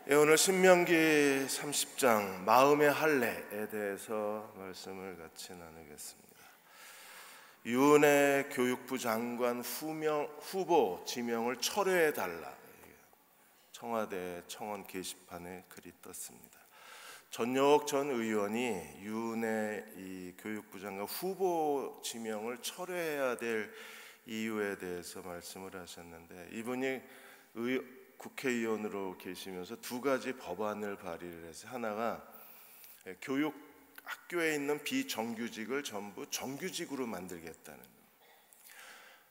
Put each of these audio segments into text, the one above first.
오늘 신명기 30장 마음의 할례에 대해서 말씀을 같이 나누겠습니다. 유은혜 교육부 장관 후보 지명을 철회해달라, 청와대 청원 게시판에 글이 떴습니다. 전역 전 의원이 유은혜 이 교육부 장관 후보 지명을 철회해야 될 이유에 대해서 말씀을 하셨는데, 이분이 국회의원으로 계시면서 두 가지 법안을 발의를 해서, 하나가 교육 학교에 있는 비정규직을 전부 정규직으로 만들겠다는 거예요.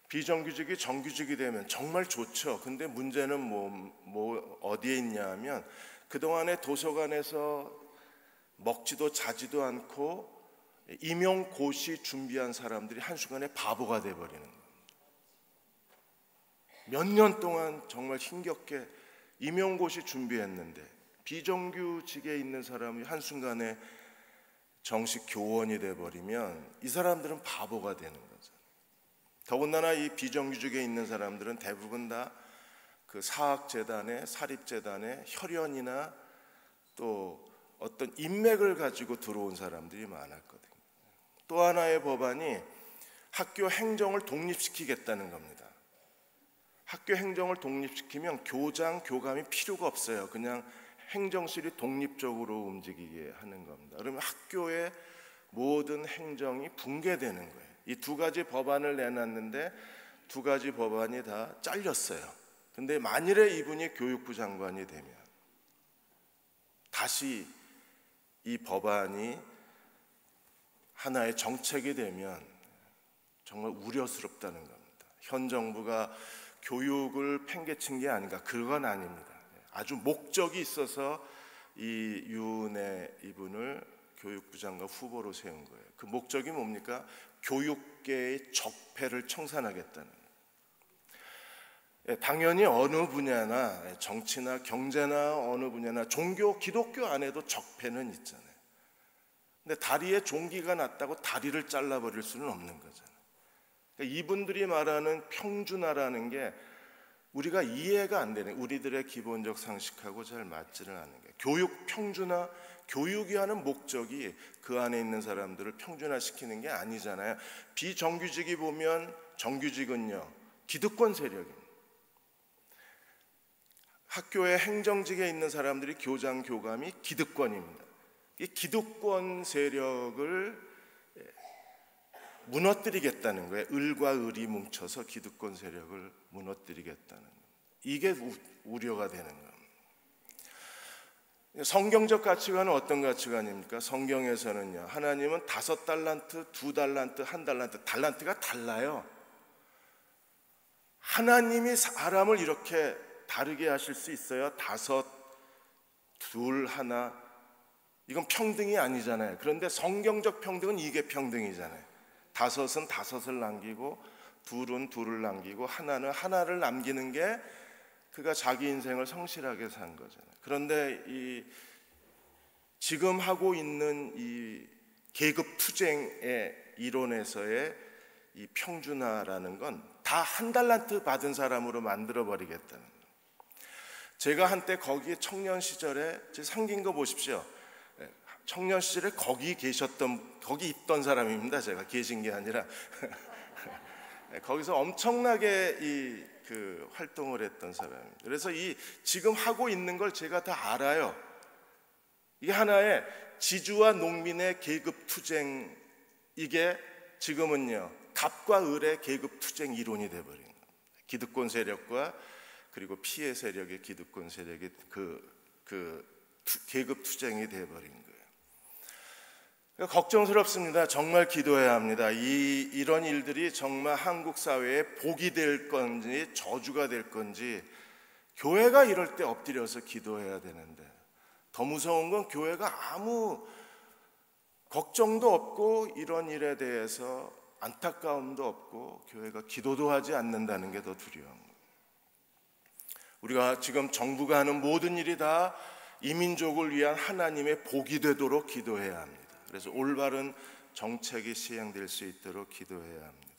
비정규직이 정규직이 되면 정말 좋죠. 근데 문제는 어디에 있냐 하면, 그동안에 도서관에서 먹지도 자지도 않고 임용고시 준비한 사람들이 한순간에 바보가 돼버리는 거예요. 몇 년 동안 정말 힘겹게 임용고시 준비했는데 비정규직에 있는 사람이 한순간에 정식 교원이 돼버리면 이 사람들은 바보가 되는 거죠. 더군다나 이 비정규직에 있는 사람들은 대부분 다 그 사학재단에, 사립재단에 혈연이나 또 어떤 인맥을 가지고 들어온 사람들이 많았거든요. 또 하나의 법안이 학교 행정을 독립시키겠다는 겁니다. 학교 행정을 독립시키면 교장, 교감이 필요가 없어요. 그냥 행정실이 독립적으로 움직이게 하는 겁니다. 그러면 학교의 모든 행정이 붕괴되는 거예요. 이 두 가지 법안을 내놨는데 두 가지 법안이 다 잘렸어요. 근데 만일에 이분이 교육부 장관이 되면 다시 이 법안이 하나의 정책이 되면 정말 우려스럽다는 겁니다. 현 정부가 교육을 팽개친 게 아닌가? 그건 아닙니다. 아주 목적이 있어서 이 유은혜 이분을 교육부 장관 후보로 세운 거예요. 그 목적이 뭡니까? 교육계의 적폐를 청산하겠다는 거예요. 당연히 어느 분야나 정치나 경제나 어느 분야나 종교, 기독교 안에도 적폐는 있잖아요. 근데 다리에 종기가 났다고 다리를 잘라버릴 수는 없는 거잖아요. 그러니까 이분들이 말하는 평준화라는 게 우리가 이해가 안 되는, 우리들의 기본적 상식하고 잘 맞지는 않는 거예요. 교육 평준화, 교육이 하는 목적이 그 안에 있는 사람들을 평준화시키는 게 아니잖아요. 비정규직이 보면 정규직은요, 기득권 세력입니다. 학교의 행정직에 있는 사람들이 교장, 교감이 기득권입니다. 이 기득권 세력을 무너뜨리겠다는 거예요. 을과 을이 뭉쳐서 기득권 세력을 무너뜨리겠다는 거예요. 이게 우려가 되는 거예요. 성경적 가치관은 어떤 가치관입니까? 성경에서는요, 하나님은 5달란트, 2달란트, 1달란트, 달란트가 달라요. 하나님이 사람을 이렇게 다르게 하실 수 있어요? 5, 2, 1. 이건 평등이 아니잖아요. 그런데 성경적 평등은 이게 평등이잖아요. 5은 5을 남기고 2은 2를 남기고 1는 1를 남기는 게 그가 자기 인생을 성실하게 산 거잖아요. 그런데 이 지금 하고 있는 이 계급 투쟁의 이론에서의 이 평준화라는 건 다 1달란트 받은 사람으로 만들어 버리겠다는 거예요. 제가 한때 거기에 청년 시절에 생긴 거 보십시오. 청년 시절에 거기 있던 사람입니다. 제가 계신 게 아니라 거기서 엄청나게 그 활동을 했던 사람입니다. 그래서 이 지금 하고 있는 걸 제가 다 알아요. 이게 하나의 지주와 농민의 계급 투쟁, 이게 지금은요 갑과 을의 계급 투쟁 이론이 돼버린 거예요. 기득권 세력과 그리고 피해 세력의 기득권 세력의 계급 투쟁이 돼버린 거예요. 걱정스럽습니다. 정말 기도해야 합니다. 이런 일들이 정말 한국 사회에 복이 될 건지 저주가 될 건지, 교회가 이럴 때 엎드려서 기도해야 되는데, 더 무서운 건 교회가 아무 걱정도 없고 이런 일에 대해서 안타까움도 없고 교회가 기도도 하지 않는다는 게 더 두려운 거예요. 우리가 지금 정부가 하는 모든 일이 다 이 민족을 위한 하나님의 복이 되도록 기도해야 합니다. 그래서 올바른 정책이 시행될 수 있도록 기도해야 합니다.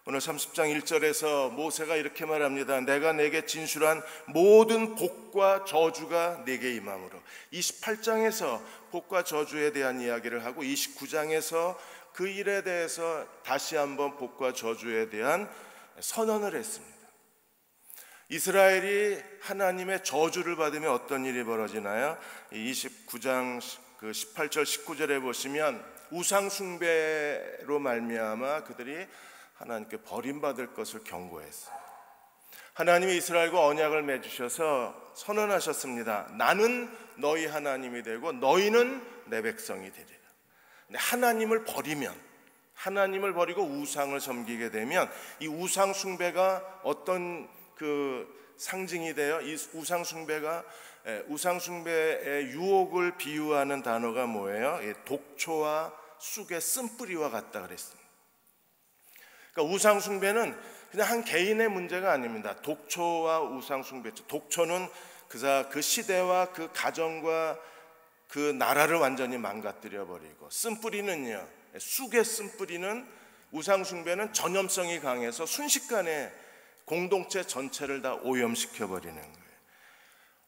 오늘 30장 1절에서 모세가 이렇게 말합니다. 내가 내게 진술한 모든 복과 저주가 내게 임함으로. 28장에서 복과 저주에 대한 이야기를 하고 29장에서 그 일에 대해서 다시 한번 복과 저주에 대한 선언을 했습니다. 이스라엘이 하나님의 저주를 받으면 어떤 일이 벌어지나요? 29장 18절 19절에 보시면 우상 숭배로 말미암아 그들이 하나님께 버림받을 것을 경고했어요. 하나님이 이스라엘과 언약을 맺으셔서 선언하셨습니다. 나는 너희 하나님이 되고 너희는 내 백성이 되리라. 근데 하나님을 버리고 우상을 섬기게 되면 이 우상 숭배가 어떤 상징이 돼요? 이 우상 숭배의 유혹을 비유하는 단어가 뭐예요? 독초와 쑥의 쓴뿌리와 같다 그랬습니다. 그러니까 우상 숭배는 그냥 한 개인의 문제가 아닙니다. 독초와 우상 숭배. 독초는 그 시대와 그 가정과 그 나라를 완전히 망가뜨려 버리고, 쓴뿌리는요, 쑥의 쓴뿌리는 우상 숭배는 전염성이 강해서 순식간에 공동체 전체를 다 오염시켜 버리는 거예요.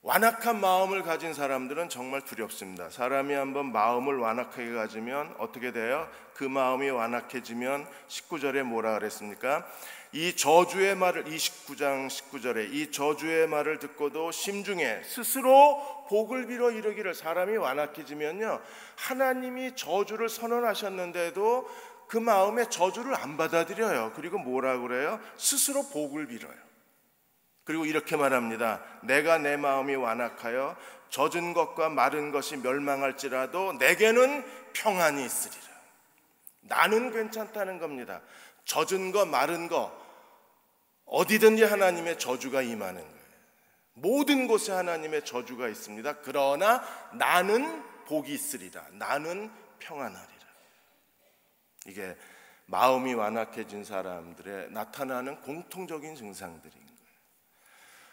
완악한 마음을 가진 사람들은 정말 두렵습니다. 사람이 한번 마음을 완악하게 가지면 어떻게 돼요? 그 마음이 완악해지면 19절에 뭐라 그랬습니까? 이 저주의 말을, 29장 19절에 이 저주의 말을 듣고도 심중에 스스로 복을 빌어 이르기를. 사람이 완악해지면요, 하나님이 저주를 선언하셨는데도 그 마음에 저주를 안 받아들여요. 그리고 뭐라 그래요? 스스로 복을 빌어요. 그리고 이렇게 말합니다. 내가 내 마음이 완악하여 젖은 것과 마른 것이 멸망할지라도 내게는 평안이 있으리라. 나는 괜찮다는 겁니다. 젖은 거 마른 거 어디든지 하나님의 저주가 임하는 거예요. 모든 곳에 하나님의 저주가 있습니다. 그러나 나는 복이 있으리라. 나는 평안하리라. 이게 마음이 완악해진 사람들의 나타나는 공통적인 증상들인 거예요.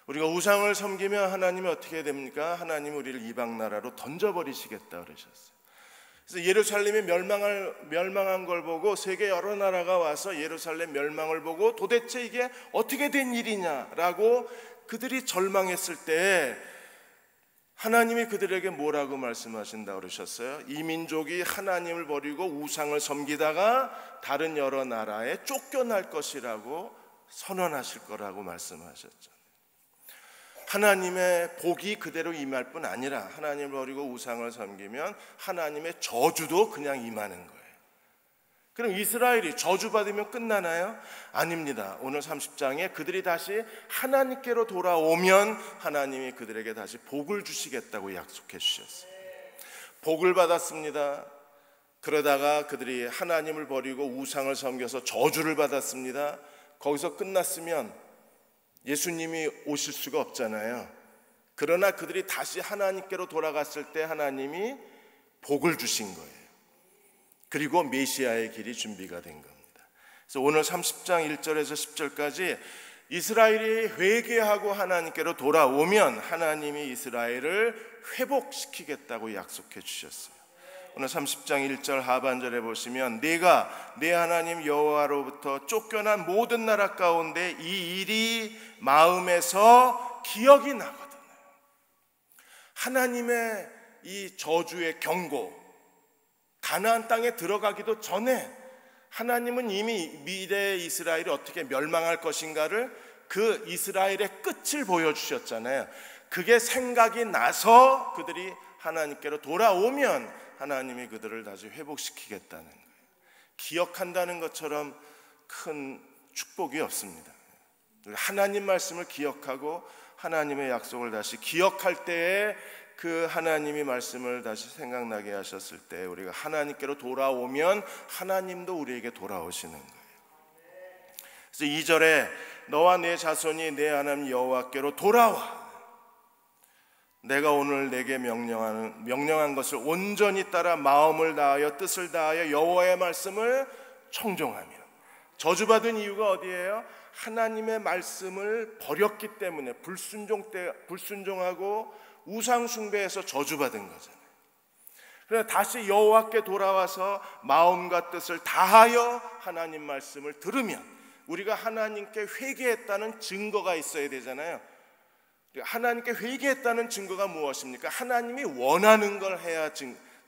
우리가 우상을 섬기면 하나님이 어떻게 됩니까? 하나님이 우리를 이방 나라로 던져버리시겠다 그러셨어요. 그래서 예루살렘이 멸망한 걸 보고 세계 여러 나라가 와서 예루살렘 멸망을 보고 도대체 이게 어떻게 된 일이냐라고 그들이 절망했을 때 하나님이 그들에게 뭐라고 말씀하신다고 그러셨어요? 이 민족이 하나님을 버리고 우상을 섬기다가 다른 여러 나라에 쫓겨날 것이라고 선언하실 거라고 말씀하셨죠. 하나님의 복이 그대로 임할 뿐 아니라 하나님을 버리고 우상을 섬기면 하나님의 저주도 그냥 임하는 거예요. 그럼 이스라엘이 저주받으면 끝나나요? 아닙니다. 오늘 30장에 그들이 다시 하나님께로 돌아오면 하나님이 그들에게 다시 복을 주시겠다고 약속해 주셨어요. 복을 받았습니다. 그러다가 그들이 하나님을 버리고 우상을 섬겨서 저주를 받았습니다. 거기서 끝났으면 예수님이 오실 수가 없잖아요. 그러나 그들이 다시 하나님께로 돌아갔을 때 하나님이 복을 주신 거예요. 그리고 메시아의 길이 준비가 된 겁니다. 그래서 오늘 30장 1절에서 10절까지 이스라엘이 회개하고 하나님께로 돌아오면 하나님이 이스라엘을 회복시키겠다고 약속해 주셨어요. 오늘 30장 1절 하반절에 보시면 네가 내 하나님 여호와로부터 쫓겨난 모든 나라 가운데 이 일이 마음에서 기억이 나거든. 하나님의 이 저주의 경고, 가나안 땅에 들어가기도 전에 하나님은 이미 미래의 이스라엘이 어떻게 멸망할 것인가를 그 이스라엘의 끝을 보여주셨잖아요. 그게 생각이 나서 그들이 하나님께로 돌아오면 하나님이 그들을 다시 회복시키겠다는 거예요. 기억한다는 것처럼 큰 축복이 없습니다. 하나님 말씀을 기억하고 하나님의 약속을 다시 기억할 때에 그 하나님이 말씀을 다시 생각나게 하셨을 때 우리가 하나님께로 돌아오면 하나님도 우리에게 돌아오시는 거예요. 그래서 2절에 너와 내 자손이 내 하나님 여호와께로 돌아와 내가 오늘 내게 명령한 것을 온전히 따라 마음을 다하여 뜻을 다하여 여호와의 말씀을 청종하며. 저주받은 이유가 어디예요? 하나님의 말씀을 버렸기 때문에 불순종하고 우상 숭배해서 저주받은 거잖아요. 그래서 다시 여호와께 돌아와서 마음과 뜻을 다하여 하나님 말씀을 들으면 우리가 하나님께 회개했다는 증거가 있어야 되잖아요. 하나님께 회개했다는 증거가 무엇입니까? 하나님이 원하는 걸 해야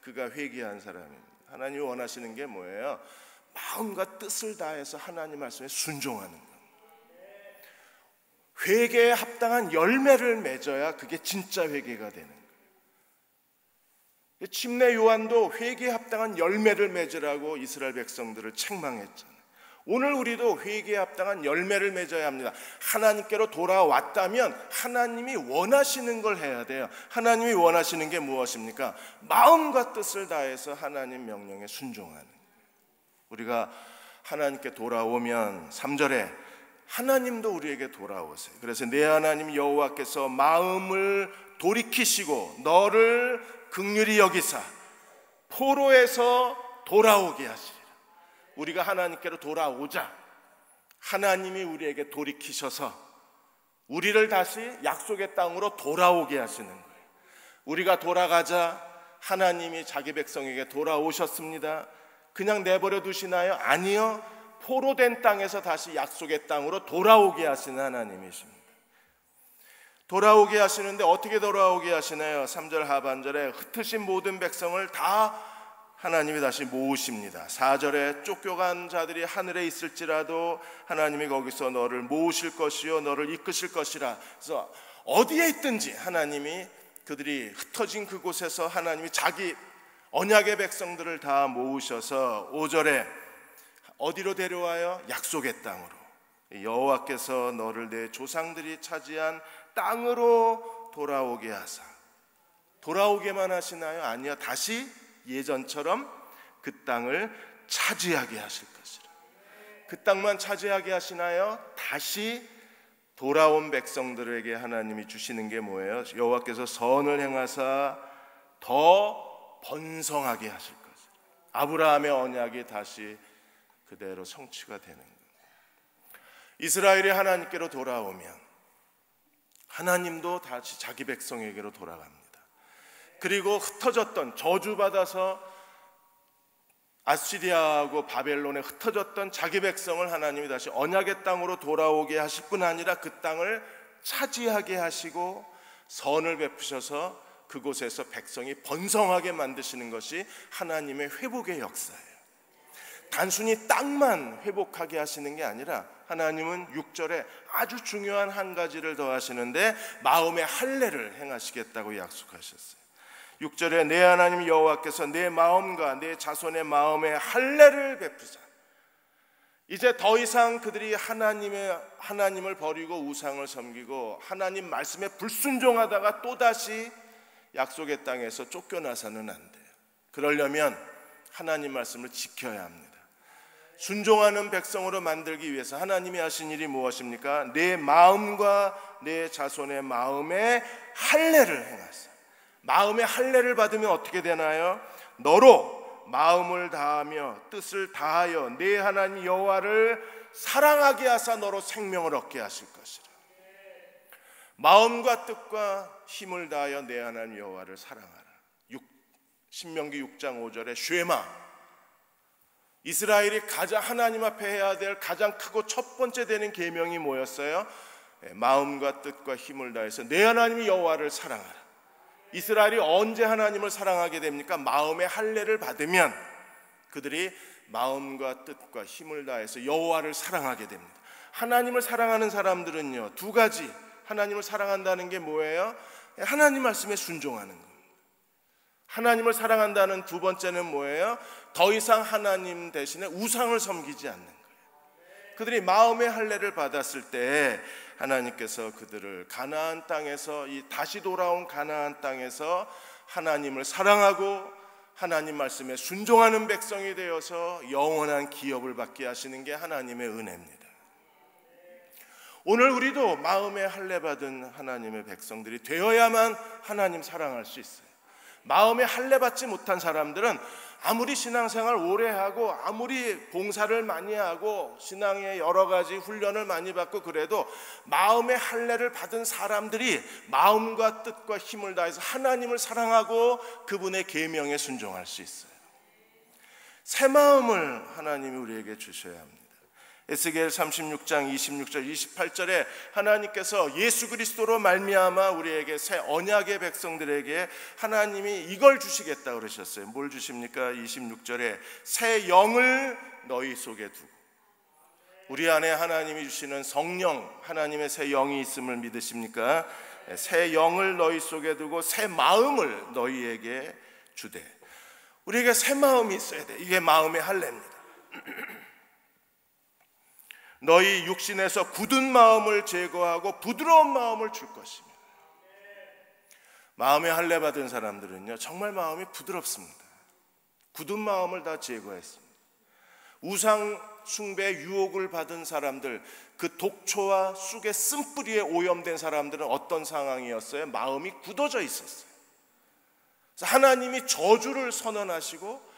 그가 회개한 사람입니다. 하나님이 원하시는 게 뭐예요? 마음과 뜻을 다해서 하나님 말씀에 순종하는 것. 회개에 합당한 열매를 맺어야 그게 진짜 회개가 되는 거예요. 침례 요한도 회개에 합당한 열매를 맺으라고 이스라엘 백성들을 책망했잖아요. 오늘 우리도 회개에 합당한 열매를 맺어야 합니다. 하나님께로 돌아왔다면 하나님이 원하시는 걸 해야 돼요. 하나님이 원하시는 게 무엇입니까? 마음과 뜻을 다해서 하나님 명령에 순종하는 거예요. 우리가 하나님께 돌아오면 3절에 하나님도 우리에게 돌아오세요. 그래서 내 하나님 여호와께서 마음을 돌이키시고 너를 긍휼히 여기사 포로에서 돌아오게 하시리라. 우리가 하나님께로 돌아오자 하나님이 우리에게 돌이키셔서 우리를 다시 약속의 땅으로 돌아오게 하시는 거예요. 우리가 돌아가자 하나님이 자기 백성에게 돌아오셨습니다. 그냥 내버려 두시나요? 아니요. 포로된 땅에서 다시 약속의 땅으로 돌아오게 하시는 하나님이십니다. 돌아오게 하시는데 어떻게 돌아오게 하시나요? 3절 하반절에 흩으신 모든 백성을 다 하나님이 다시 모으십니다. 4절에 쫓겨간 자들이 하늘에 있을지라도 하나님이 거기서 너를 모으실 것이요 너를 이끄실 것이라. 그래서 어디에 있든지 하나님이 그들이 흩어진 그곳에서 하나님이 자기 언약의 백성들을 다 모으셔서 5절에 어디로 데려와요? 약속의 땅으로. 여호와께서 너를 내 조상들이 차지한 땅으로 돌아오게 하사. 돌아오게만 하시나요? 아니요. 다시 예전처럼 그 땅을 차지하게 하실 것이라. 그 땅만 차지하게 하시나요? 다시 돌아온 백성들에게 하나님이 주시는 게 뭐예요? 여호와께서 선을 행하사 더 번성하게 하실 것이라. 아브라함의 언약이 다시 그대로 성취가 되는 거예요. 이스라엘이 하나님께로 돌아오면 하나님도 다시 자기 백성에게로 돌아갑니다. 그리고 흩어졌던, 저주받아서 아시리아하고 바벨론에 흩어졌던 자기 백성을 하나님이 다시 언약의 땅으로 돌아오게 하실 뿐 아니라 그 땅을 차지하게 하시고 선을 베푸셔서 그곳에서 백성이 번성하게 만드시는 것이 하나님의 회복의 역사예요. 단순히 땅만 회복하게 하시는 게 아니라 하나님은 6절에 아주 중요한 한 가지를 더 하시는데 마음의 할례를 행하시겠다고 약속하셨어요. 6절에 내 하나님 여호와께서 내 마음과 내 자손의 마음에 할례를 베푸사. 이제 더 이상 그들이 하나님을 버리고 우상을 섬기고 하나님 말씀에 불순종하다가 또다시 약속의 땅에서 쫓겨나서는 안 돼요. 그러려면 하나님 말씀을 지켜야 합니다. 순종하는 백성으로 만들기 위해서 하나님이 하신 일이 무엇입니까? 내 마음과 내 자손의 마음에 할례를 행하사. 마음의 할례를 받으면 어떻게 되나요? 너로 마음을 다하며 뜻을 다하여 내 하나님 여호와를 사랑하게 하사 너로 생명을 얻게 하실 것이라. 마음과 뜻과 힘을 다하여 내 하나님 여호와를 사랑하라. 신명기 6장 5절에 쉐마. 이스라엘이 가장 하나님 앞에 해야 될 가장 크고 첫 번째 되는 계명이 뭐였어요? 마음과 뜻과 힘을 다해서 내 하나님 여호와를 사랑하라. 이스라엘이 언제 하나님을 사랑하게 됩니까? 마음의 할례를 받으면 그들이 마음과 뜻과 힘을 다해서 여호와를 사랑하게 됩니다. 하나님을 사랑하는 사람들은요, 두 가지. 하나님을 사랑한다는 게 뭐예요? 하나님 말씀에 순종하는 겁니다. 하나님을 사랑한다는 두 번째는 뭐예요? 더 이상 하나님 대신에 우상을 섬기지 않는 거예요. 그들이 마음의 할례를 받았을 때 하나님께서 그들을 가나안 땅에서, 이 다시 돌아온 가나안 땅에서 하나님을 사랑하고 하나님 말씀에 순종하는 백성이 되어서 영원한 기업을 받게 하시는 게 하나님의 은혜입니다. 오늘 우리도 마음의 할례 받은 하나님의 백성들이 되어야만 하나님 사랑할 수 있어요. 마음에 할례 받지 못한 사람들은 아무리 신앙생활 오래 하고 아무리 봉사를 많이 하고 신앙의 여러 가지 훈련을 많이 받고 그래도 마음의 할례를 받은 사람들이 마음과 뜻과 힘을 다해서 하나님을 사랑하고 그분의 계명에 순종할 수 있어요. 새 마음을 하나님이 우리에게 주셔야 합니다. 에스겔 36장 26절 28절에 하나님께서 예수 그리스도로 말미암아 우리에게 새 언약의 백성들에게 하나님이 이걸 주시겠다 그러셨어요. 뭘 주십니까? 26절에 새 영을 너희 속에 두고, 우리 안에 하나님이 주시는 성령, 하나님의 새 영이 있음을 믿으십니까? 새 영을 너희 속에 두고 새 마음을 너희에게 주되. 우리에게 새 마음이 있어야 돼. 이게 마음의 할례입니다. 너희 육신에서 굳은 마음을 제거하고 부드러운 마음을 줄 것이며. 마음의 할례 받은 사람들은요, 정말 마음이 부드럽습니다. 굳은 마음을 다 제거했습니다. 우상 숭배 유혹을 받은 사람들, 그 독초와 쑥의 쓴뿌리에 오염된 사람들은 어떤 상황이었어요? 마음이 굳어져 있었어요. 그래서 하나님이 저주를 선언하시고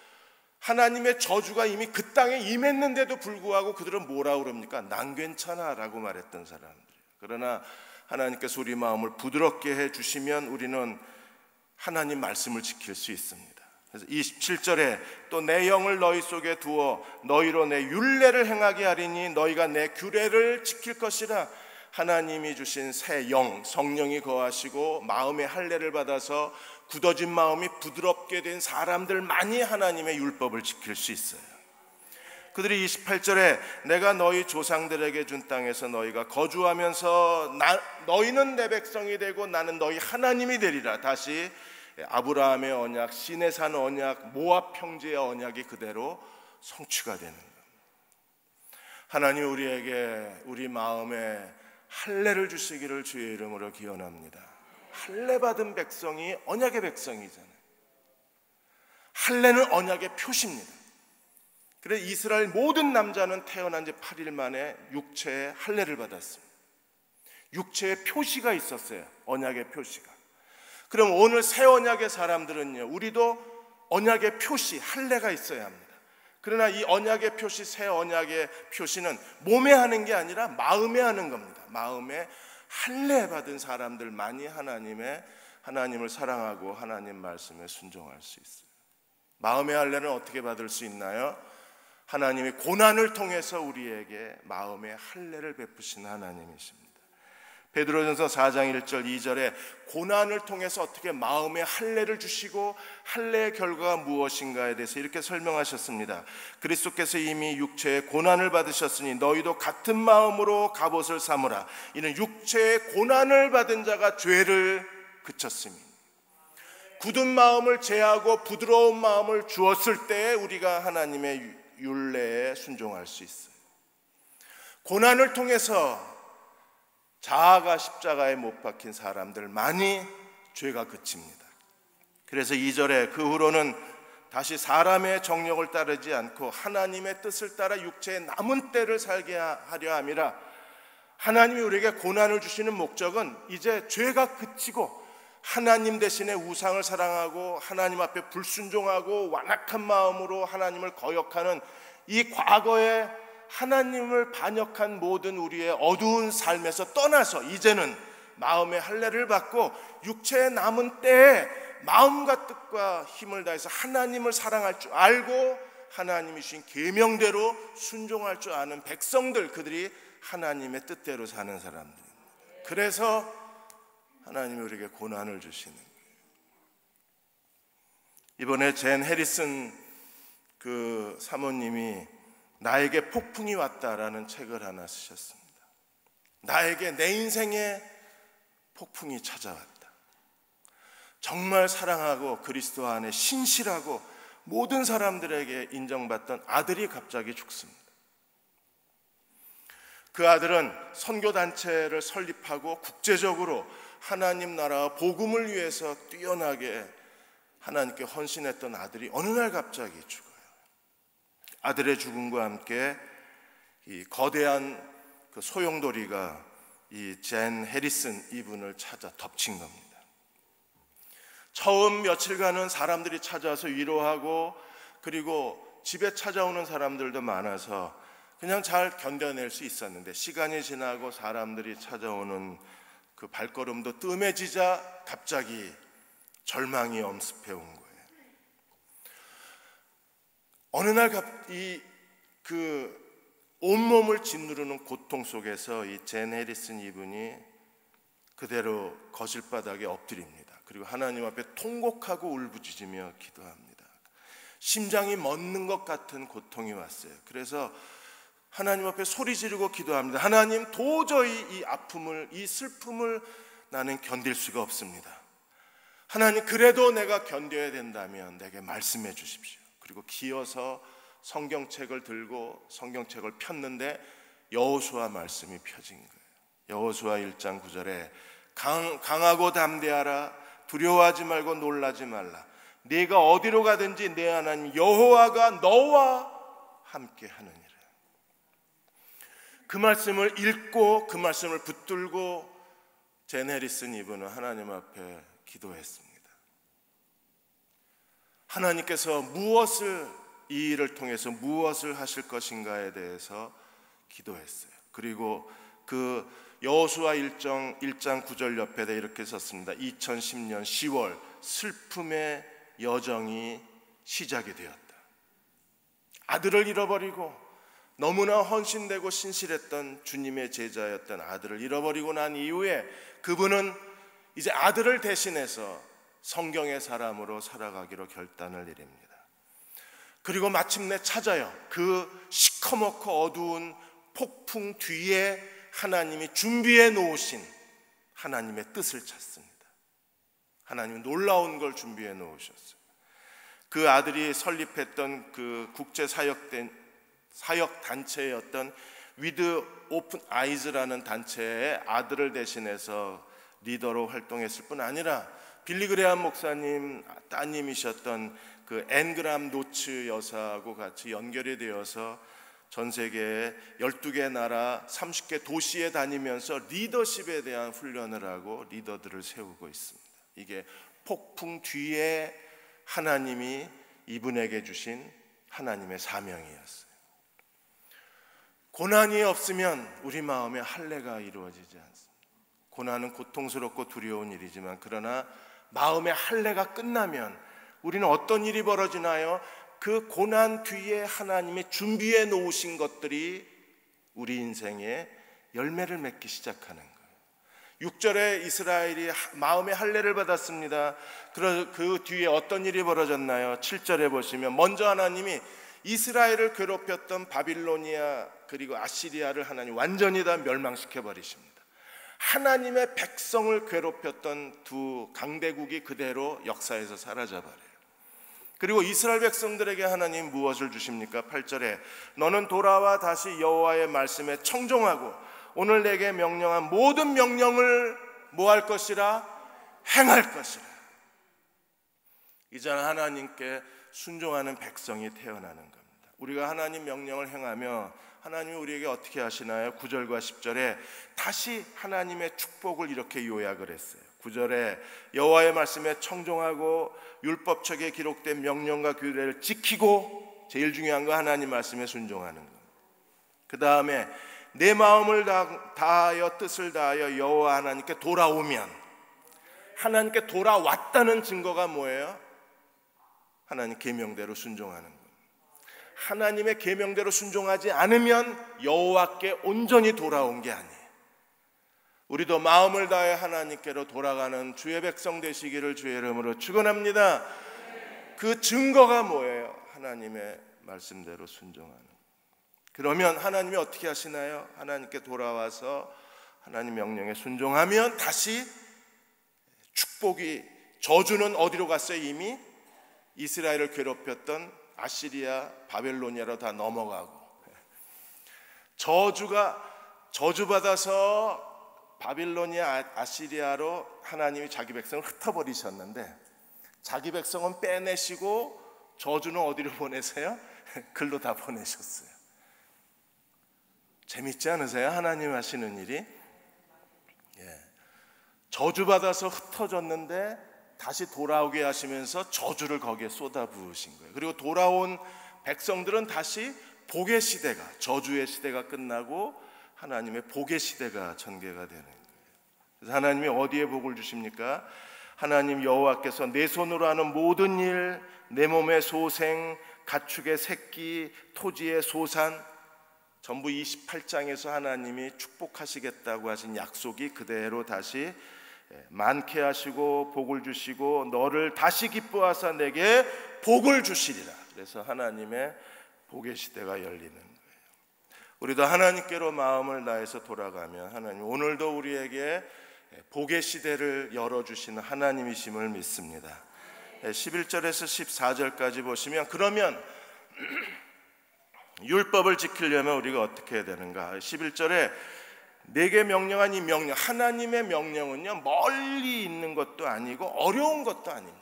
하나님의 저주가 이미 그 땅에 임했는데도 불구하고 그들은 뭐라 그럽니까? 난 괜찮아 라고 말했던 사람들이에요. 그러나 하나님께서 우리 마음을 부드럽게 해주시면 우리는 하나님 말씀을 지킬 수 있습니다. 그래서 27절에 또 내 영을 너희 속에 두어 너희로 내 율례를 행하게 하리니 너희가 내 규례를 지킬 것이라. 하나님이 주신 새 영, 성령이 거하시고 마음의 할례를 받아서 굳어진 마음이 부드럽게 된 사람들만이 하나님의 율법을 지킬 수 있어요. 그들이 28절에 내가 너희 조상들에게 준 땅에서 너희가 거주하면서 너희는 내 백성이 되고 나는 너희 하나님이 되리라. 다시 아브라함의 언약, 시내산 언약, 모압 평지의 언약이 그대로 성취가 되는 겁니다. 하나님 우리에게 우리 마음에 할례를 주시기를 주의 이름으로 기원합니다. 할례 받은 백성이 언약의 백성이잖아요. 할례는 언약의 표시입니다. 그래서 이스라엘 모든 남자는 태어난 지 8일 만에 육체의 할례를 받았습니다. 육체의 표시가 있었어요. 언약의 표시가. 그럼 오늘 새 언약의 사람들은요, 우리도 언약의 표시, 할례가 있어야 합니다. 그러나 이 언약의 표시, 새 언약의 표시는 몸에 하는 게 아니라 마음에 하는 겁니다. 마음에 할례 받은 사람들만이 하나님을 사랑하고 하나님 말씀에 순종할 수 있어요. 마음의 할례는 어떻게 받을 수 있나요? 하나님이 고난을 통해서 우리에게 마음의 할례를 베푸신 하나님이십니다. 베드로전서 4장 1절 2절에 고난을 통해서 어떻게 마음의 할례를 주시고 할례의 결과가 무엇인가에 대해서 이렇게 설명하셨습니다. 그리스도께서 이미 육체의 고난을 받으셨으니 너희도 같은 마음으로 갑옷을 삼으라. 이는 육체의 고난을 받은 자가 죄를 그쳤으니. 굳은 마음을 제하고 부드러운 마음을 주었을 때 우리가 하나님의 율례에 순종할 수 있어요. 고난을 통해서 자아가 십자가에 못 박힌 사람들만이 죄가 그칩니다. 그래서 2절에 그 후로는 다시 사람의 정욕을 따르지 않고 하나님의 뜻을 따라 육체의 남은 때를 살게 하려 함이라. 하나님이 우리에게 고난을 주시는 목적은 이제 죄가 그치고 하나님 대신에 우상을 사랑하고 하나님 앞에 불순종하고 완악한 마음으로 하나님을 거역하는 이 과거에 하나님을 반역한 모든 우리의 어두운 삶에서 떠나서 이제는 마음의 할례를 받고 육체의 남은 때에 마음과 뜻과 힘을 다해서 하나님을 사랑할 줄 알고 하나님이 주신 계명대로 순종할 줄 아는 백성들, 그들이 하나님의 뜻대로 사는 사람들입니다. 그래서 하나님이 우리에게 고난을 주시는 거예요. 이번에 젠 해리슨 그 사모님이 나에게 폭풍이 왔다라는 책을 하나 쓰셨습니다. 나에게 내 인생에 폭풍이 찾아왔다. 정말 사랑하고 그리스도 안에 신실하고 모든 사람들에게 인정받던 아들이 갑자기 죽습니다. 그 아들은 선교단체를 설립하고 국제적으로 하나님 나라와 복음을 위해서 뛰어나게 하나님께 헌신했던 아들이 어느 날 갑자기 죽어요. 아들의 죽음과 함께 이 거대한 그 소용돌이가 이 젠 해리슨 이분을 찾아 덮친 겁니다. 처음 며칠간은 사람들이 찾아와서 위로하고 그리고 집에 찾아오는 사람들도 많아서 그냥 잘 견뎌낼 수 있었는데 시간이 지나고 사람들이 찾아오는 그 발걸음도 뜸해지자 갑자기 절망이 엄습해 온 거예요. 어느 날 그 온몸을 짓누르는 고통 속에서 이 젠 해리슨 이분이 그대로 거실바닥에 엎드립니다. 그리고 하나님 앞에 통곡하고 울부짖으며 기도합니다. 심장이 멎는 것 같은 고통이 왔어요. 그래서 하나님 앞에 소리 지르고 기도합니다. 하나님, 도저히 이 아픔을, 이 슬픔을 나는 견딜 수가 없습니다. 하나님, 그래도 내가 견뎌야 된다면 내게 말씀해 주십시오. 그리고 기어서 성경책을 들고 성경책을 폈는데 여호수아 말씀이 펴진 거예요. 여호수아 1장 9절에 강하고 담대하라, 두려워하지 말고 놀라지 말라. 네가 어디로 가든지 내 하나님 여호와가 너와 함께 하느니라. 그 말씀을 읽고 그 말씀을 붙들고 젠 해리슨 이분은 하나님 앞에 기도했습니다. 하나님께서 이 일을 통해서 무엇을 하실 것인가에 대해서 기도했어요. 그리고 그 여호수아 1장 9절 옆에다 이렇게 썼습니다. 2010년 10월 슬픔의 여정이 시작이 되었다. 아들을 잃어버리고 너무나 헌신되고 신실했던 주님의 제자였던 아들을 잃어버리고 난 이후에 그분은 이제 아들을 대신해서 성경의 사람으로 살아가기로 결단을 내립니다. 그리고 마침내 찾아요. 그 시커멓고 어두운 폭풍 뒤에 하나님이 준비해 놓으신 하나님의 뜻을 찾습니다. 하나님이 놀라운 걸 준비해 놓으셨어요. 그 아들이 설립했던 그 국제 사역 단체였던 위드 오픈 아이즈라는 단체의 아들을 대신해서 리더로 활동했을 뿐 아니라 빌리 그레함 목사님 따님이셨던 그 앤 그람 노츠 여사하고 같이 연결이 되어서 전 세계 12개 나라 30개 도시에 다니면서 리더십에 대한 훈련을 하고 리더들을 세우고 있습니다. 이게 폭풍 뒤에 하나님이 이분에게 주신 하나님의 사명이었어요. 고난이 없으면 우리 마음에 할례가 이루어지지 않습니다. 고난은 고통스럽고 두려운 일이지만 그러나 마음의 할례가 끝나면 우리는 어떤 일이 벌어지나요? 그 고난 뒤에 하나님이 준비해 놓으신 것들이 우리 인생에 열매를 맺기 시작하는 거예요. 6절에 이스라엘이 마음의 할례를 받았습니다. 그 뒤에 어떤 일이 벌어졌나요? 7절에 보시면 먼저 하나님이 이스라엘을 괴롭혔던 바빌로니아 그리고 아시리아를 하나님 완전히 다 멸망시켜 버리십니다. 하나님의 백성을 괴롭혔던 두 강대국이 그대로 역사에서 사라져버려요. 그리고 이스라엘 백성들에게 하나님 무엇을 주십니까? 8절에 너는 돌아와 다시 여호와의 말씀에 청종하고 오늘 내게 명령한 모든 명령을 뭐 할 것이라? 행할 것이라. 이제는 하나님께 순종하는 백성이 태어나는 겁니다. 우리가 하나님 명령을 행하며 하나님이 우리에게 어떻게 하시나요? 9절과 10절에 다시 하나님의 축복을 이렇게 요약을 했어요. 9절에 여호와의 말씀에 청종하고 율법책에 기록된 명령과 규례를 지키고 제일 중요한 거 하나님 말씀에 순종하는 겁니다. 그 다음에 내 마음을 다하여 뜻을 다하여 여호와 하나님께 돌아오면 하나님께 돌아왔다는 증거가 뭐예요? 하나님 계명대로 순종하는 겁니다. 하나님의 계명대로 순종하지 않으면 여호와께 온전히 돌아온 게 아니에요. 우리도 마음을 다해 하나님께로 돌아가는 주의 백성 되시기를 주의 이름으로 축원합니다. 그 증거가 뭐예요? 하나님의 말씀대로 순종하는. 그러면 하나님이 어떻게 하시나요? 하나님께 돌아와서 하나님 명령에 순종하면 다시 축복이, 저주는 어디로 갔어요? 이미 이스라엘을 괴롭혔던 아시리아, 바벨로니아로 다 넘어가고, 저주받아서 바빌로니아, 아시리아로 하나님이 자기 백성을 흩어버리셨는데 자기 백성은 빼내시고 저주는 어디로 보내세요? 글로 다 보내셨어요. 재밌지 않으세요? 하나님 하시는 일이. 저주받아서 흩어졌는데 다시 돌아오게 하시면서 저주를 거기에 쏟아부으신 거예요. 그리고 돌아온 백성들은 다시 복의 시대가, 저주의 시대가 끝나고 하나님의 복의 시대가 전개가 되는 거예요. 그래서 하나님이 어디에 복을 주십니까? 하나님 여호와께서 내 손으로 하는 모든 일, 내 몸의 소생, 가축의 새끼, 토지의 소산, 전부 28장에서 하나님이 축복하시겠다고 하신 약속이 그대로 다시 많게 하시고 복을 주시고 너를 다시 기뻐하사 내게 복을 주시리라. 그래서 하나님의 복의 시대가 열리는 거예요. 우리도 하나님께로 마음을 다해서 돌아가면 하나님 오늘도 우리에게 복의 시대를 열어주시는 하나님이심을 믿습니다. 11절에서 14절까지 보시면 그러면 율법을 지키려면 우리가 어떻게 해야 되는가? 11절에 내게 명령한 이 명령, 하나님의 명령은요 멀리 있는 것도 아니고 어려운 것도 아닙니다.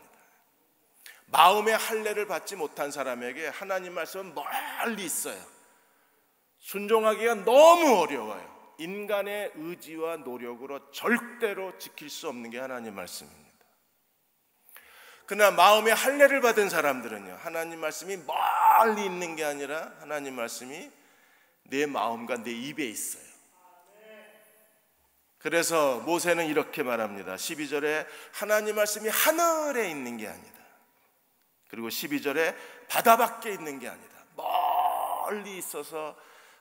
마음의 할례를 받지 못한 사람에게 하나님 말씀은 멀리 있어요. 순종하기가 너무 어려워요. 인간의 의지와 노력으로 절대로 지킬 수 없는 게 하나님 말씀입니다. 그러나 마음의 할례를 받은 사람들은요 하나님 말씀이 멀리 있는 게 아니라 하나님 말씀이 내 마음과 내 입에 있어요. 그래서 모세는 이렇게 말합니다. 12절에 하나님 말씀이 하늘에 있는 게 아니다. 그리고 12절에 바다 밖에 있는 게 아니다. 멀리 있어서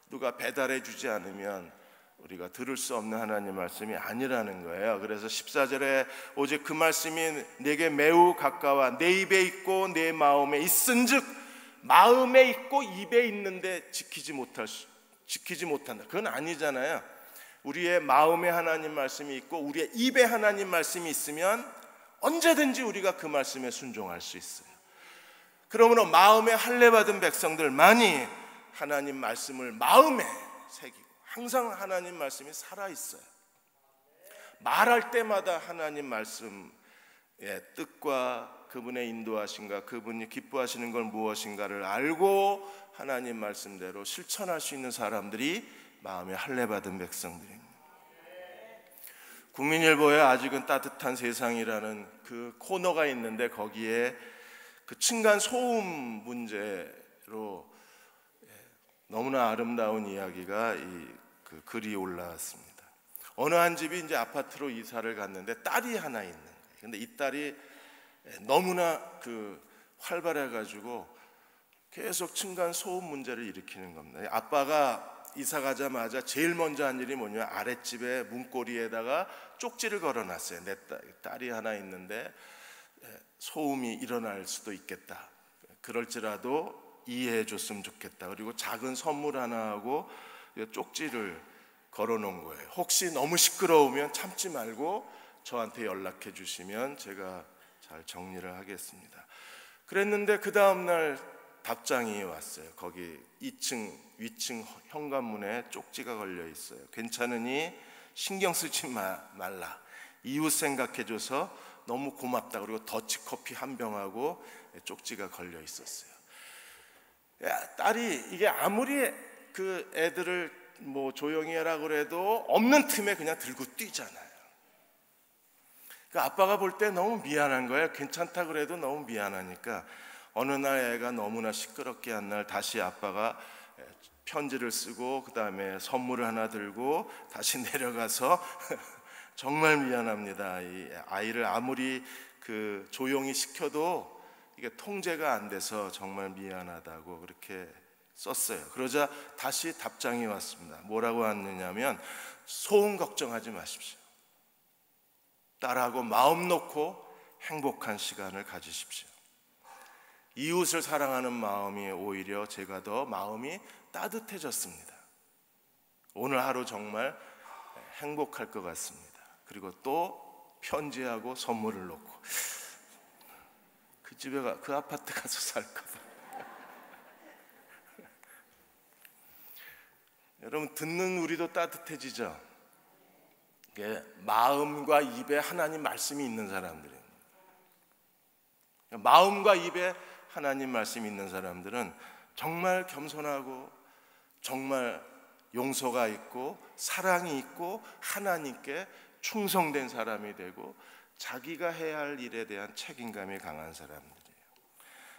누가 배달해 주지 않으면 우리가 들을 수 없는 하나님 말씀이 아니라는 거예요. 그래서 14절에 오직 그 말씀이 내게 매우 가까워 내 입에 있고 내 마음에 있은즉, 마음에 있고 입에 있는데 지키지 못한다. 그건 아니잖아요. 우리의 마음에 하나님 말씀이 있고 우리의 입에 하나님 말씀이 있으면 언제든지 우리가 그 말씀에 순종할 수 있어요. 그러므로 마음에 할례 받은 백성들만이 하나님 말씀을 마음에 새기고 항상 하나님 말씀이 살아있어요. 말할 때마다 하나님 말씀의 뜻과 그분의 인도하심과 그분이 기뻐하시는 건 무엇인가를 알고 하나님 말씀대로 실천할 수 있는 사람들이 마음에 할례 받은 백성들입니다. 국민일보에 아직은 따뜻한 세상이라는 그 코너가 있는데 거기에 그 층간 소음 문제로 너무나 아름다운 이야기가 그 글이 올라왔습니다. 어느 한 집이 이제 아파트로 이사를 갔는데 딸이 하나 있는 거예요. 근데 이 딸이 너무나 활발해가지고 계속 층간 소음 문제를 일으키는 겁니다. 아빠가 이사 가자마자 제일 먼저 한 일이 뭐냐면 아랫집에 문고리에다가 쪽지를 걸어놨어요. 내 딸이 하나 있는데 소음이 일어날 수도 있겠다. 그럴지라도 이해해 줬으면 좋겠다. 그리고 작은 선물 하나하고 쪽지를 걸어놓은 거예요. 혹시 너무 시끄러우면 참지 말고 저한테 연락해 주시면 제가 잘 정리를 하겠습니다. 그랬는데 그 다음날 답장이 왔어요. 거기 2층 위층 현관문에 쪽지가 걸려 있어요. 괜찮으니 신경 쓰지 말라. 이웃 생각해줘서 너무 고맙다. 그리고 더치커피 한 병하고 쪽지가 걸려 있었어요. 딸이 이게 아무리 그 애들을 뭐 조용히 해라 그래도 없는 틈에 그냥 들고 뛰잖아요. 그러니까 아빠가 볼 때 너무 미안한 거예요. 괜찮다 그래도 너무 미안하니까 어느 날 애가 너무나 시끄럽게 한 날 다시 아빠가 편지를 쓰고 그 다음에 선물을 하나 들고 다시 내려가서 정말 미안합니다. 이 아이를 아무리 조용히 시켜도 이게 통제가 안 돼서 정말 미안하다고 그렇게 썼어요. 그러자 다시 답장이 왔습니다. 뭐라고 왔느냐면 소음 걱정하지 마십시오. 딸하고 마음 놓고 행복한 시간을 가지십시오. 이웃을 사랑하는 마음이 오히려 제가 더 마음이 따뜻해졌습니다. 오늘 하루 정말 행복할 것 같습니다. 그리고 또 편지하고 선물을 놓고 그 집에 그 아파트 가서 살 거다. 여러분 듣는 우리도 따뜻해지죠. 이게 마음과 입에 하나님 말씀이 있는 사람들이에요. 마음과 입에 하나님 말씀이 있는 사람들은 정말 겸손하고 정말 용서가 있고 사랑이 있고 하나님께 충성된 사람이 되고 자기가 해야 할 일에 대한 책임감이 강한 사람들이에요.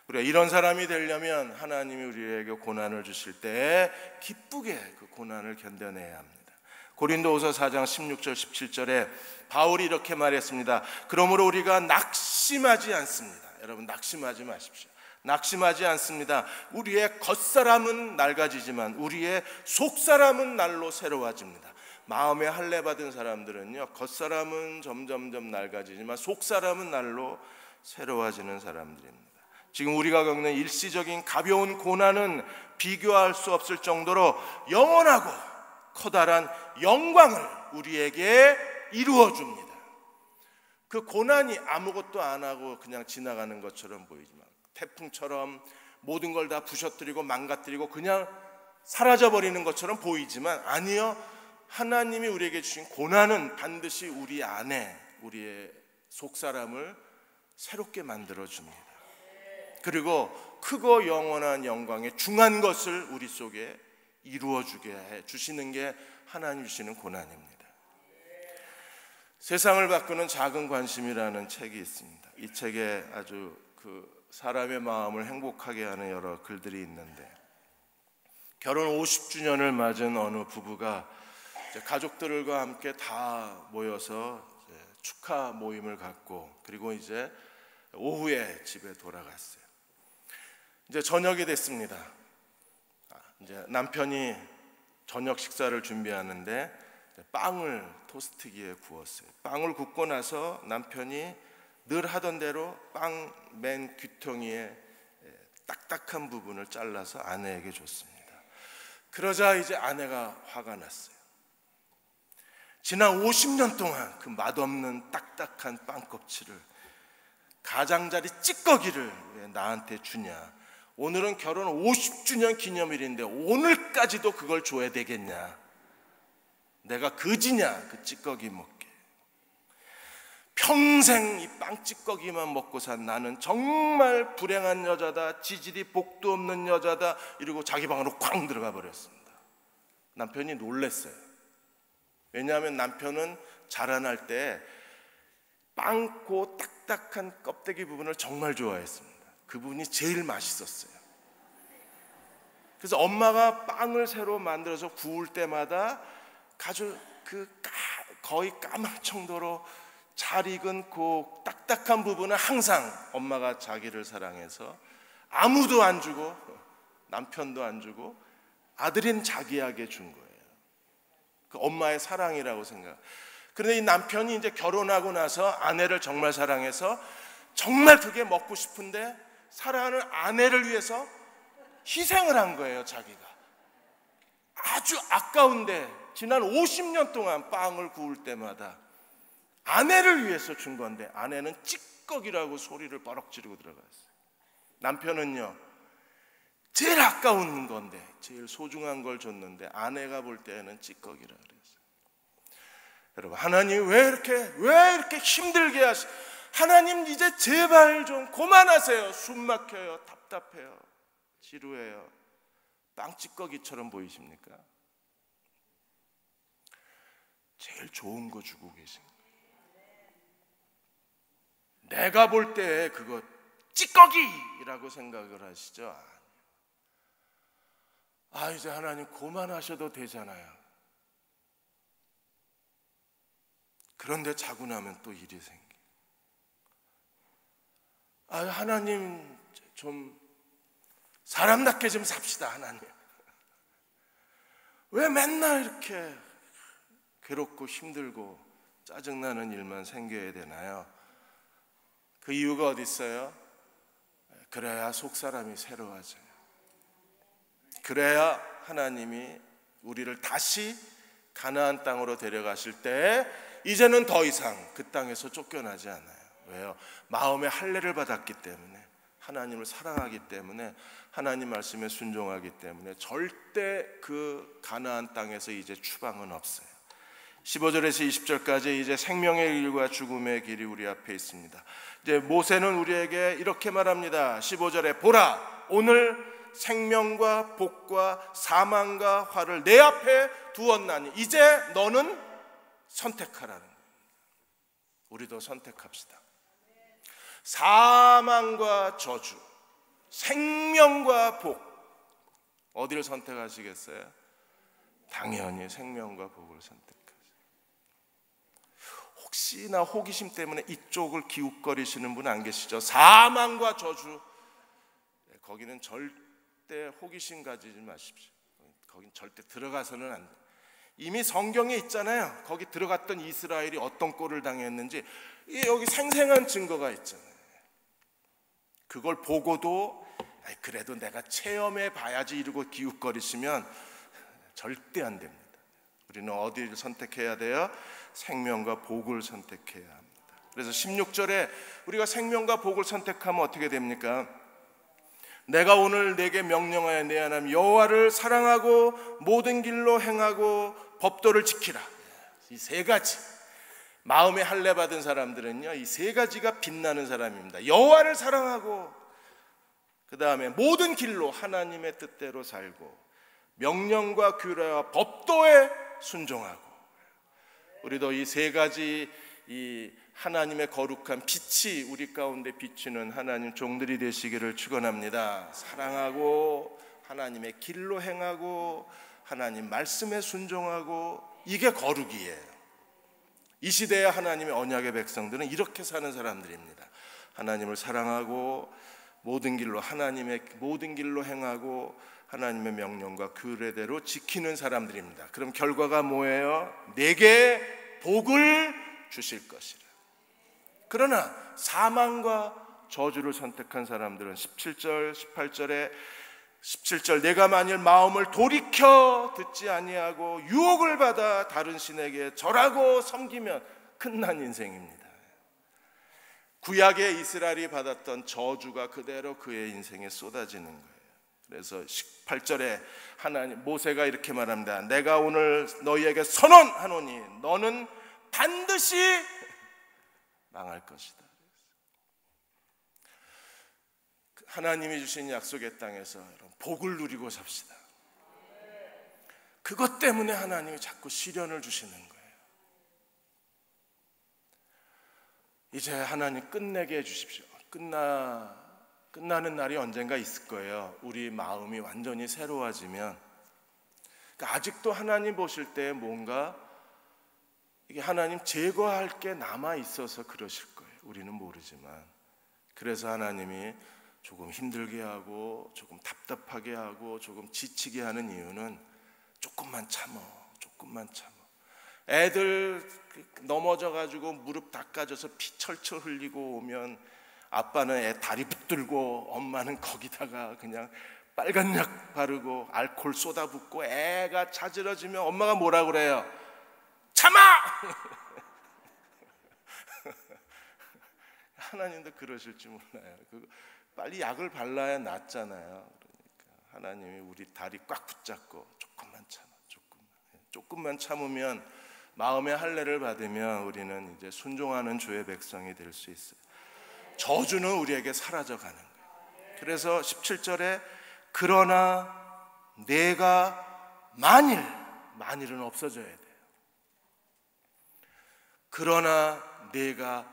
우리가 이런 사람이 되려면 하나님이 우리에게 고난을 주실 때 기쁘게 그 고난을 견뎌내야 합니다. 고린도후서 4장 16절 17절에 바울이 이렇게 말했습니다. 그러므로 우리가 낙심하지 않습니다. 여러분 낙심하지 마십시오. 낙심하지 않습니다. 우리의 겉사람은 낡아지지만 우리의 속사람은 날로 새로워집니다. 마음에 할례 받은 사람들은요, 겉사람은 점점점 낡아지지만 속사람은 날로 새로워지는 사람들입니다. 지금 우리가 겪는 일시적인 가벼운 고난은 비교할 수 없을 정도로 영원하고 커다란 영광을 우리에게 이루어 줍니다. 그 고난이 아무것도 안 하고 그냥 지나가는 것처럼 보이지만, 태풍처럼 모든 걸 다 부셔뜨리고 망가뜨리고 그냥 사라져버리는 것처럼 보이지만, 아니요, 하나님이 우리에게 주신 고난은 반드시 우리 안에 우리의 속사람을 새롭게 만들어줍니다. 그리고 크고 영원한 영광의 중한 것을 우리 속에 이루어주게 해주시는 게 하나님 주시는 고난입니다. 세상을 바꾸는 작은 관심이라는 책이 있습니다. 이 책에 아주 사람의 마음을 행복하게 하는 여러 글들이 있는데, 결혼 50주년을 맞은 어느 부부가 가족들과 함께 다 모여서 축하 모임을 갖고, 그리고 이제 오후에 집에 돌아갔어요. 이제 저녁이 됐습니다. 이제 남편이 저녁 식사를 준비하는데 빵을 토스트기에 구웠어요. 빵을 굽고 나서 남편이 늘 하던 대로 빵 맨 귀퉁이에 딱딱한 부분을 잘라서 아내에게 줬습니다. 그러자 이제 아내가 화가 났어요. 지난 50년 동안 그 맛없는 딱딱한 빵 껍질을, 가장자리 찌꺼기를 왜 나한테 주냐? 오늘은 결혼 50주년 기념일인데 오늘까지도 그걸 줘야 되겠냐? 내가 그지냐? 그 찌꺼기 먹게. 평생 이 빵 찌꺼기만 먹고 산 나는 정말 불행한 여자다, 지질이 복도 없는 여자다, 이러고 자기 방으로 쾅 들어가 버렸습니다. 남편이 놀랐어요. 왜냐하면 남편은 자라날 때 빵고 딱딱한 껍데기 부분을 정말 좋아했습니다. 그 부분이 제일 맛있었어요. 그래서 엄마가 빵을 새로 만들어서 구울 때마다 아주 거의 까만 정도로 잘 익은 그 딱딱한 부분은 항상 엄마가 자기를 사랑해서 아무도 안 주고 남편도 안 주고 아들인 자기에게 준 거예요. 그 엄마의 사랑이라고 생각. 그런데 이 남편이 이제 결혼하고 나서 아내를 정말 사랑해서 정말 그게 먹고 싶은데 사랑하는 아내를 위해서 희생을 한 거예요. 자기가 아주 아까운데 지난 50년 동안 빵을 구울 때마다 아내를 위해서 준 건데 아내는 찌꺼기라고 소리를 버럭 지르고 들어갔어요. 남편은요, 제일 아까운 건데 제일 소중한 걸 줬는데 아내가 볼 때는 찌꺼기라 그랬어요. 여러분, 하나님 왜 이렇게 힘들게 하시? 하나님 이제 제발 좀 그만하세요. 숨 막혀요. 답답해요. 지루해요. 빵찌꺼기처럼 보이십니까? 제일 좋은 거 주고 계신 거예요. 내가 볼 때 그거 찌꺼기라고 생각을 하시죠? 이제 하나님 그만하셔도 되잖아요. 그런데 자고 나면 또 일이 생겨. 하나님 좀 사람답게 좀 삽시다. 하나님 왜 맨날 이렇게 괴롭고 힘들고 짜증나는 일만 생겨야 되나요? 그 이유가 어디 있어요? 그래야 속사람이 새로워져요. 그래야 하나님이 우리를 다시 가나안 땅으로 데려가실 때 이제는 더 이상 그 땅에서 쫓겨나지 않아요. 왜요? 마음의 할례를 받았기 때문에, 하나님을 사랑하기 때문에, 하나님 말씀에 순종하기 때문에 절대 그 가나안 땅에서 이제 추방은 없어요. 15절에서 20절까지 이제 생명의 길과 죽음의 길이 우리 앞에 있습니다. 이제 모세는 우리에게 이렇게 말합니다. 15절에 보라, 오늘 생명과 복과 사망과 화를 내 앞에 두었나니 이제 너는 선택하라는 거예요. 우리도 선택합시다. 사망과 저주, 생명과 복, 어디를 선택하시겠어요? 당연히 생명과 복을 선택하세요. 혹시나 호기심 때문에 이쪽을 기웃거리시는 분 안 계시죠? 사망과 저주, 거기는 절대 호기심 가지지 마십시오. 거긴 절대 들어가서는 안 돼요. 이미 성경에 있잖아요. 거기 들어갔던 이스라엘이 어떤 꼴을 당했는지 여기 생생한 증거가 있잖아요. 그걸 보고도 그래도 내가 체험해 봐야지 이러고 기웃거리시면 절대 안 됩니다. 우리는 어디를 선택해야 돼요? 생명과 복을 선택해야 합니다. 그래서 16절에 우리가 생명과 복을 선택하면 어떻게 됩니까? 내가 오늘 내게 명령하여 내 하나님 여호와를 사랑하고 모든 길로 행하고 법도를 지키라. 이 세 가지, 마음에 할례 받은 사람들은요 이 세 가지가 빛나는 사람입니다. 여호와를 사랑하고, 그 다음에 모든 길로 하나님의 뜻대로 살고, 명령과 규례와 법도에 순종하고. 우리도 이 세 가지, 이 하나님의 거룩한 빛이 우리 가운데 비치는 하나님 종들이 되시기를 축원합니다. 사랑하고 하나님의 길로 행하고 하나님 말씀에 순종하고, 이게 거룩이에요. 이 시대의 하나님의 언약의 백성들은 이렇게 사는 사람들입니다. 하나님을 사랑하고 모든 길로, 하나님의 모든 길로 행하고 하나님의 명령과 규례대로 지키는 사람들입니다. 그럼 결과가 뭐예요? 내게 복을 주실 것이라. 그러나 사망과 저주를 선택한 사람들은 17절 18절에 17절 내가 만일 마음을 돌이켜 듣지 아니하고 유혹을 받아 다른 신에게 절하고 섬기면 끝난 인생입니다. 구약의 이스라엘이 받았던 저주가 그대로 그의 인생에 쏟아지는 거예요. 그래서 18절에 하나님 모세가 이렇게 말합니다. 내가 오늘 너희에게 선언하노니 너는 반드시 망할 것이다. 하나님이 주신 약속의 땅에서 복을 누리고 삽시다. 그것 때문에 하나님이 자꾸 시련을 주시는 거예요. 이제 하나님 끝내게 해주십시오. 끝나는 날이 언젠가 있을 거예요. 우리 마음이 완전히 새로워지면. 그러니까 아직도 하나님 보실 때 뭔가 이게 하나님 제거할 게 남아 있어서 그러실 거예요. 우리는 모르지만. 그래서 하나님이 조금 힘들게 하고 조금 답답하게 하고 조금 지치게 하는 이유는 조금만 참어. 애들 넘어져가지고 무릎 닦아져서 피 철철 흘리고 오면 아빠는 애 다리 붙들고 엄마는 거기다가 그냥 빨간 약 바르고 알코올 쏟아붓고 애가 자지러지면 엄마가 뭐라 그래요? 참아! 하나님도 그러실지 몰라요. 빨리 약을 발라야 낫잖아요. 그러니까 하나님이 우리 다리 꽉 붙잡고 조금만 참으면, 마음의 할례를 받으면 우리는 이제 순종하는 주의 백성이 될 수 있어요. 저주는 우리에게 사라져가는 거예요. 그래서 17절에 그러나 내가 만일은 없어져야 돼요. 그러나 내가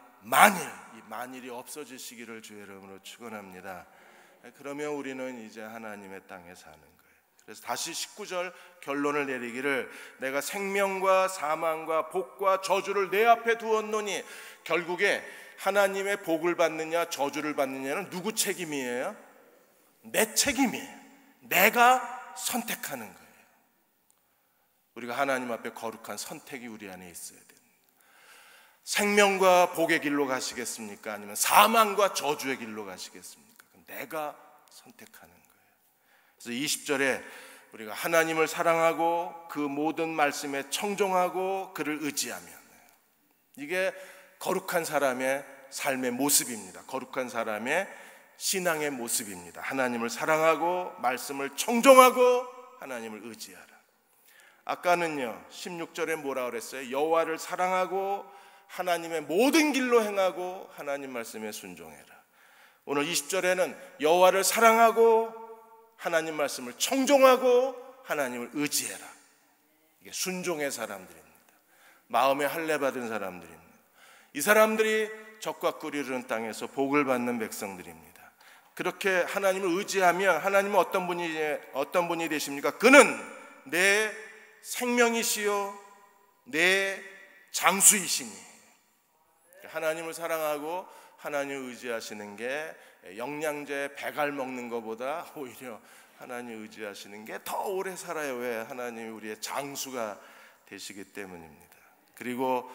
이 만일이 없어지시기를 주의 이름으로 축원합니다. 그러면 우리는 이제 하나님의 땅에 사는 거예요. 그래서 다시 19절 결론을 내리기를 내가 생명과 사망과 복과 저주를 내 앞에 두었노니, 결국에 하나님의 복을 받느냐 저주를 받느냐는 누구 책임이에요? 내 책임이에요. 내가 선택하는 거예요. 우리가 하나님 앞에 거룩한 선택이 우리 안에 있어야 돼요. 생명과 복의 길로 가시겠습니까? 아니면 사망과 저주의 길로 가시겠습니까? 내가 선택하는 거예요. 그래서 20절에 우리가 하나님을 사랑하고 그 모든 말씀에 청종하고 그를 의지하면, 이게 거룩한 사람의 삶의 모습입니다. 거룩한 사람의 신앙의 모습입니다. 하나님을 사랑하고 말씀을 청종하고 하나님을 의지하라. 아까는요 16절에 뭐라 그랬어요? 여호와를 사랑하고 하나님의 모든 길로 행하고 하나님 말씀에 순종해라. 오늘 20절에는 여호와를 사랑하고 하나님 말씀을 청종하고 하나님을 의지해라. 이게 순종의 사람들입니다. 마음에 할례 받은 사람들입니다. 이 사람들이 적과 꿀이 흐르는 땅에서 복을 받는 백성들입니다. 그렇게 하나님을 의지하면 하나님은 어떤 분이 되십니까? 그는 내 생명이시요 내 장수이시니. 하나님을 사랑하고 하나님 의지하시는 게 영양제 배갈 먹는 것보다 오히려 하나님 의지하시는 게 더 오래 살아요. 왜? 하나님이 우리의 장수가 되시기 때문입니다. 그리고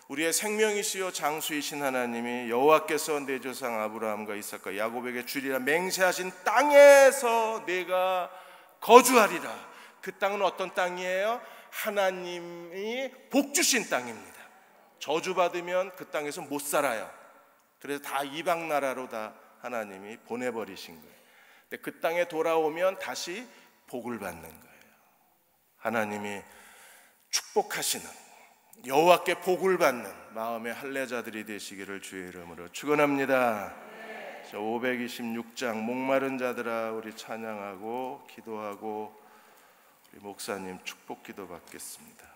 우리의 생명이시요 장수이신 하나님이 여호와께서 내 조상 아브라함과 이삭과 야곱에게 주리라 맹세하신 땅에서 내가 거주하리라. 그 땅은 어떤 땅이에요? 하나님이 복 주신 땅입니다. 저주받으면 그 땅에서 못 살아요. 그래서 다 이방 나라로 다 하나님이 보내버리신 거예요. 근데 그 땅에 돌아오면 다시 복을 받는 거예요. 하나님이 축복하시는, 여호와께 복을 받는 마음의 할례자들이 되시기를 주의 이름으로 축원합니다. 526장 목마른 자들아, 우리 찬양하고 기도하고 우리 목사님 축복 기도 받겠습니다.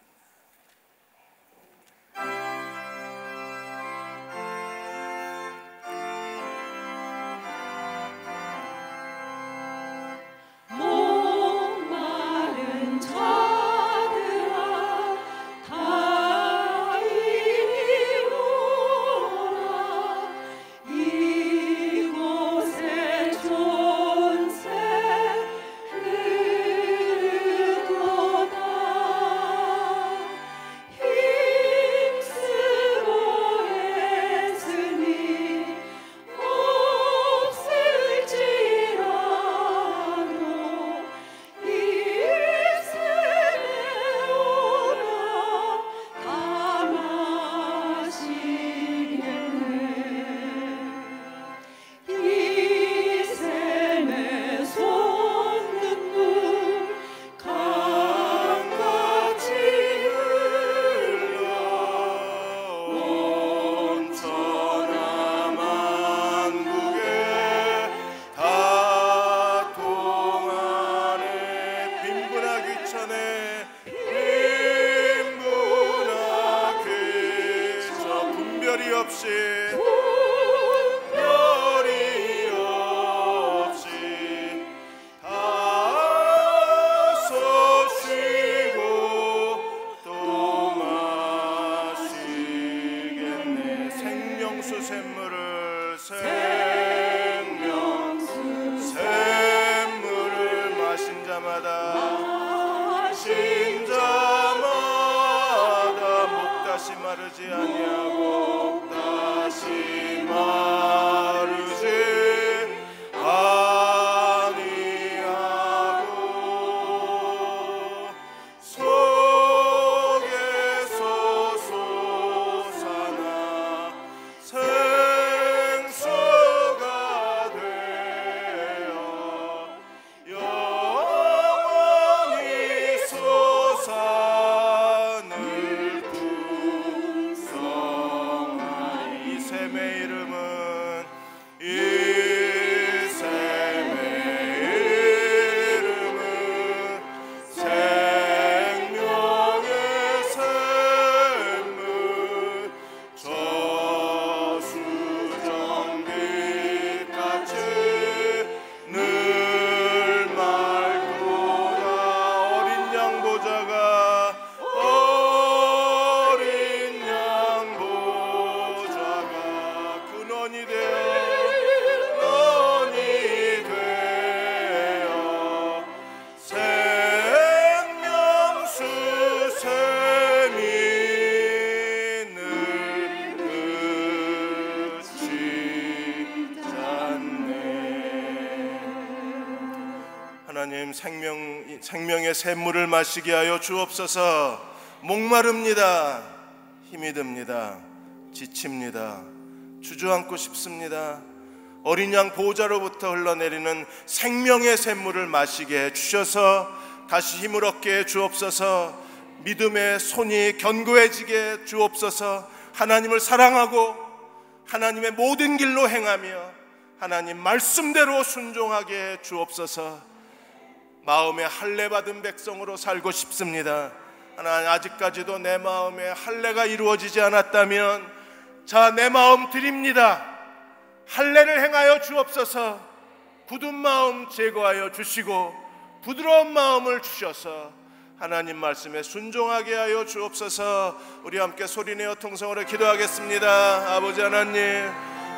마르지 아니하고 다시 마르지 아니하고 속에서 솟아나 생수가 되어 영원히 솟아늘 이 샘의 이름은 생명의 샘물 저수정빛같이 늘 맑도다. 어린 양 보좌가 근원이 되어 생명수 샘이 늘 그치지 않네. 하나님 생명의 샘물을 마시게 하여 주옵소서. 목마릅니다. 힘이 듭니다. 지칩니다. 주저앉고 싶습니다. 어린 양 보호자로부터 흘러내리는 생명의 샘물을 마시게 해주셔서 다시 힘을 얻게 해주옵소서. 믿음의 손이 견고해지게 해주옵소서. 하나님을 사랑하고 하나님의 모든 길로 행하며 하나님 말씀대로 순종하게 해주옵소서. 마음에 할례받은 백성으로 살고 싶습니다. 하나님, 아직까지도 내 마음에 할례가 이루어지지 않았다면 자, 내 마음 드립니다. 할례를 행하여 주옵소서. 굳은 마음 제거하여 주시고 부드러운 마음을 주셔서 하나님 말씀에 순종하게 하여 주옵소서. 우리 함께 소리내어 통성으로 기도하겠습니다. 아버지 하나님,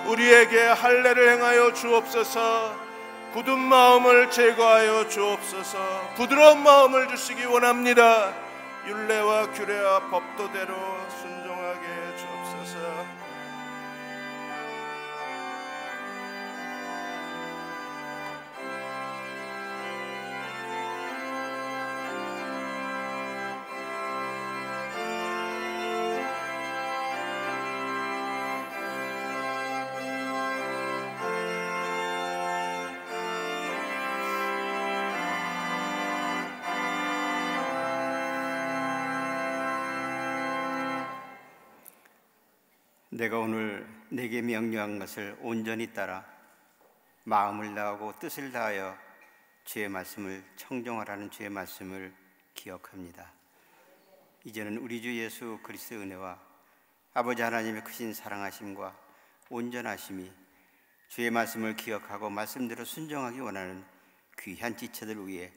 우리에게 할례를 행하여 주옵소서. 굳은 마음을 제거하여 주옵소서. 부드러운 마음을 주시기 원합니다. 율례와 규례와 법도대로 순종하게 해 주옵소서. 내가 오늘 내게 명령한 것을 온전히 따라 마음을 다하고 뜻을 다하여 주의 말씀을 청종하라는 주의 말씀을 기억합니다. 이제는 우리 주 예수 그리스도의 은혜와 아버지 하나님의 크신 사랑하심과 온전하심이 주의 말씀을 기억하고 말씀대로 순종하기 원하는 귀한 지체들 위해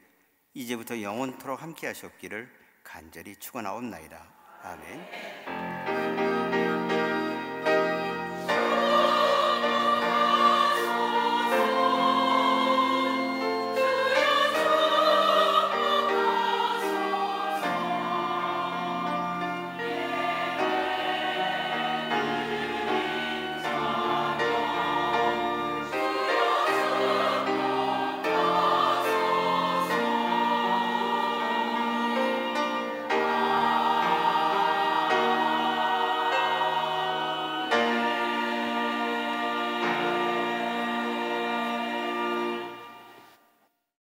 이제부터 영원토록 함께 하시옵기를 간절히 축원하옵나이다. 아멘.